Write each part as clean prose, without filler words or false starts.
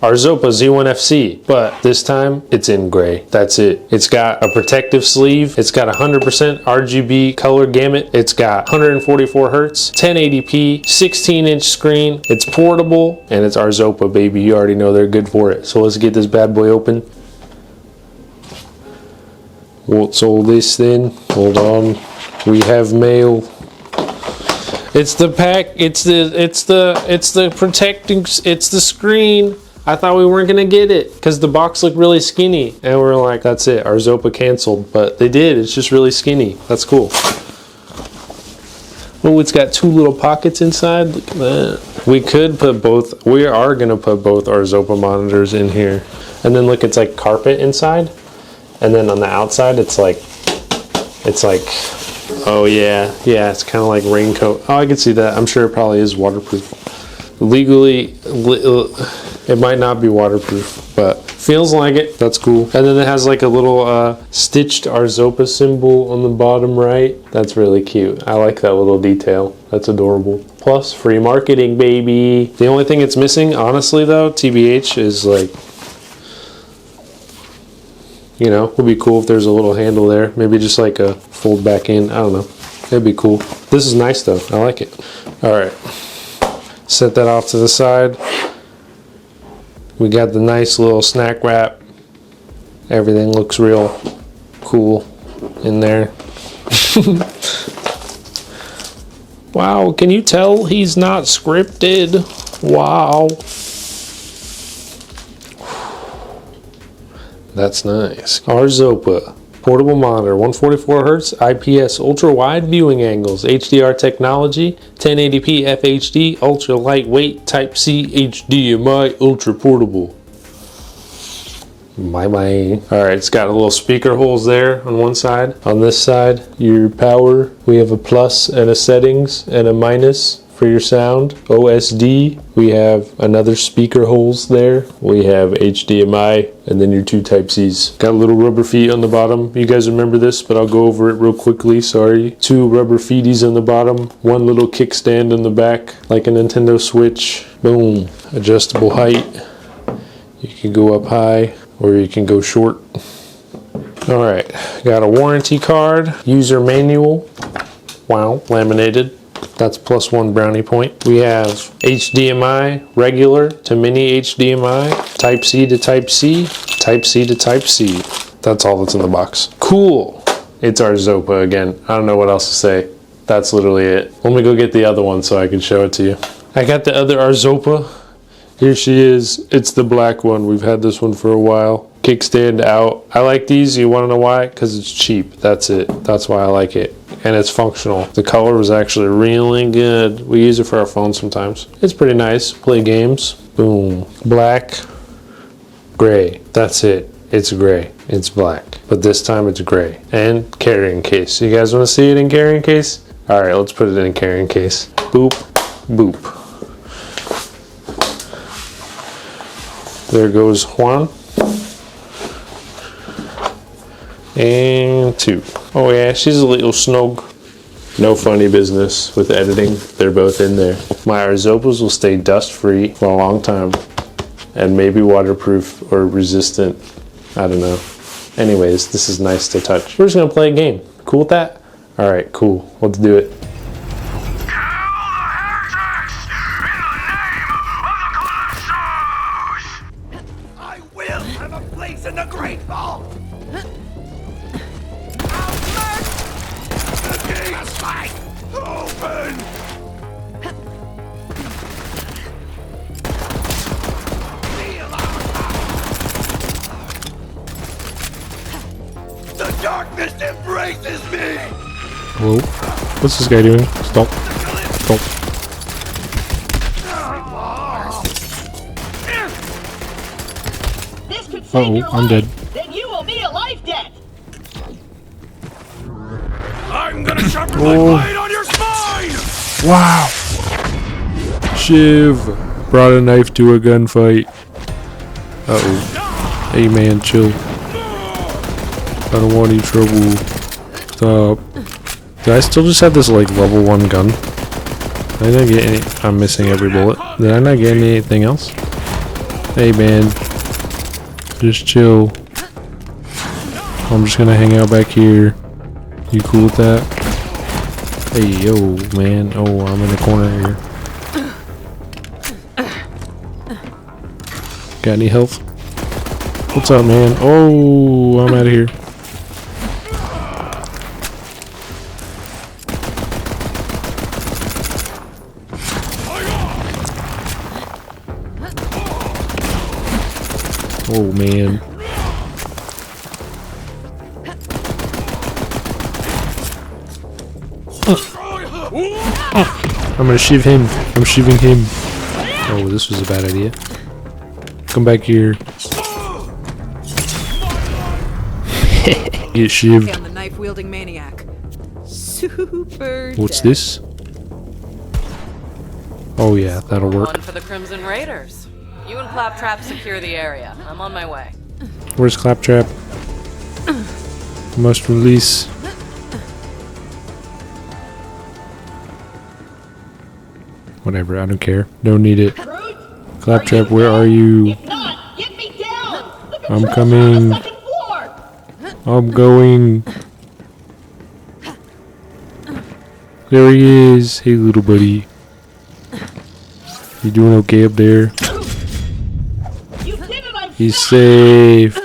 Arzopa Z1FC, but this time it's in gray. That's it. It's got a protective sleeve. It's got 100% RGB color gamut. It's got 144 hertz, 1080p, 16-inch screen. It's portable, and it's Arzopa, baby. You already know they're good for it. So let's get this bad boy open. What's all this then? Hold on. We have mail. It's the pack. It's the protecting. It's the screen. I thought we weren't gonna get it because the box looked really skinny, and we're like, that's it. Arzopa canceled, but they did. It's just really skinny. That's cool. Oh, it's got two little pockets inside. Look at that. We could put both. We are gonna put both Arzopa monitors in here, and then look, it's like carpet inside. And then on the outside, it's like, oh yeah, it's kind of like raincoat. Oh, I can see that. I'm sure it probably is waterproof. Legally, it might not be waterproof, but feels like it. That's cool. And then it has like a little stitched Arzopa symbol on the bottom right. That's really cute. I like that little detail. That's adorable. Plus, free marketing, baby. The only thing it's missing, honestly though, TBH, is like, you know, would be cool if there's a little handle there. Maybe just like a fold back in. I don't know. It'd be cool. This is nice though. I like it. All right. Set that off to the side. We got the nice little snack wrap. Everything looks real cool in there. Wow, can you tell he's not scripted? Wow. That's nice. Arzopa portable monitor, 144 hertz, IPS, ultra wide viewing angles, HDR technology, 1080p FHD, ultra lightweight, Type C, HDMI, ultra portable. Bye. All right, it's got a little speaker holes there on one side. On this side, your power. We have a plus and a settings and a minus for your sound. OSD, we have another speaker holes there. We have HDMI, and then your two Type C's. Got little rubber feet on the bottom. You guys remember this, but I'll go over it real quickly, sorry. Two rubber feeties on the bottom, one little kickstand in the back, like a Nintendo Switch. Boom. Adjustable height. You can go up high, or you can go short. All right, got a warranty card, user manual. Wow, laminated. That's +1 brownie point. We have HDMI, regular to mini HDMI, Type C to Type C, Type C to Type C. That's all that's in the box. Cool. It's Arzopa again. I don't know what else to say. That's literally it. Let me go get the other one so I can show it to you. I got the other Arzopa. Here she is. It's the black one. We've had this one for a while. Kickstand out. I like these. You want to know why? Because it's cheap. That's it. That's why I like it. And it's functional. The color was actually really good. We use it for our phone sometimes. It's pretty nice. Play games. Boom. Black, gray. That's it. It's gray. It's black. But this time it's gray. And carrying case. You guys want to see it in carrying case? All right, let's put it in carrying case. Boop, boop. There goes Juan. And 2. Oh yeah, she's a little snug. No funny business with editing. They're both in there. My Arzopas will stay dust free for a long time. And maybe waterproof or resistant. I don't know. Anyways, this is nice to touch. We're just gonna play a game. Cool with that? All right, cool. Let's do it. I will have a place in the Great Vault. The gates open. Feel our power. The darkness embraces me. Whoa. What's this guy doing? Stop. Stop. Uh-oh, I'm dead. Then you will be a life debt. I'm gonna sharpen my blade on your spine. Wow. Shiv brought a knife to a gunfight. Uh-oh. Hey man, chill. I don't want any trouble. Stop. Do I still just have this like level 1 gun? Did I not get any? I'm missing every bullet. Did I not get anything else? Hey man, just chill. I'm just gonna hang out back here. You cool with that? Hey yo man, oh I'm in the corner here. Got any health? What's up man? Oh, I'm out of here. Oh man. I'm gonna shiv him. I'm shiving him. Oh, this was a bad idea. Come back here. Get shivved. I'm the knife-wielding maniac. Super. What's this? Oh yeah, that'll work. One for the Crimson Raiders. You and Claptrap secure the area. I'm on my way. Where's Claptrap? Must release. Whatever, I don't care. Don't need it. Claptrap, where are you? If not, get me down. The I'm controls are on coming. the second floor. I'm going. There he is. Hey, little buddy. You doing okay up there? You did it. I'm He's safe.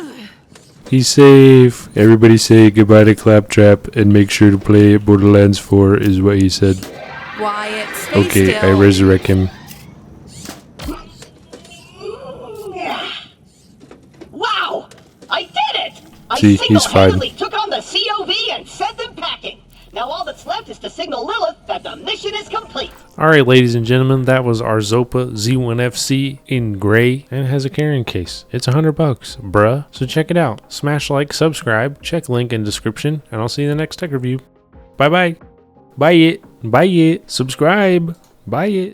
He's safe. Everybody say goodbye to Claptrap and make sure to play Borderlands 4 is what he said. Quiet. Stay Okay, still. I resurrect him. Wow! I did it! I See, he's fine. single-handedly took on the COV and sent them packing. Now all that's left is to signal Lilith that the mission is complete. Alright, ladies and gentlemen, that was Arzopa Z1FC in gray and it has a carrying case. It's $100, bruh. So check it out. Smash like, subscribe, check link in description, and I'll see you in the next tech review. Bye bye. Buy it. Buy it. Subscribe. Buy it.